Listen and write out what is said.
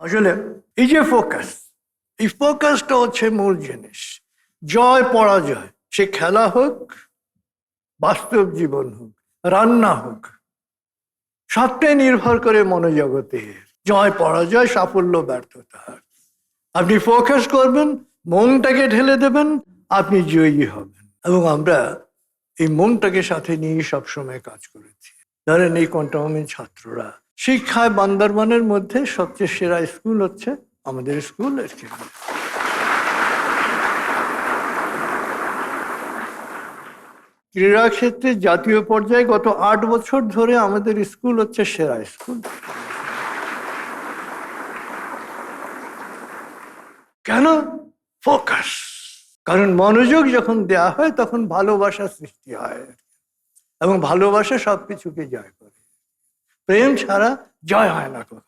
আসলে এই যে ফোকাস, এই ফোকাসটা হচ্ছে মূল জিনিস। জয় পরাজয়, সে খেলা হোক, বাস্তব জীবন হোক, রান্না হোক, সবটাই নির্ভর করে মনোজগতে। জয় পরাজয়, সাফল্য ব্যর্থতা। আপনি ফোকাস করবেন, মনটাকে ঢেলে দেবেন, আপনি জয়ী হবেন। এবং আমরা এই মনটাকে সাথে নিয়ে সবসময় কাজ করেছি। ধরেন এই কন্ট্রোমিন ছাত্ররা শিক্ষায় বান্দরবানের মধ্যে সবচেয়ে সেরা স্কুল হচ্ছে আমাদের স্কুল। ক্রীড়া ক্ষেত্রে জাতীয় পর্যায়ে গত 8 বছর ধরে আমাদের স্কুল হচ্ছে সেরা স্কুল। কেন? ফোকাস। কারণ মনোযোগ যখন দেয়া হয় তখন ভালোবাসা সৃষ্টি হয়, এবং ভালোবাসা সবকিছুকে জয় করে। প্রেম ছাড়া জয় হয় না কখনো।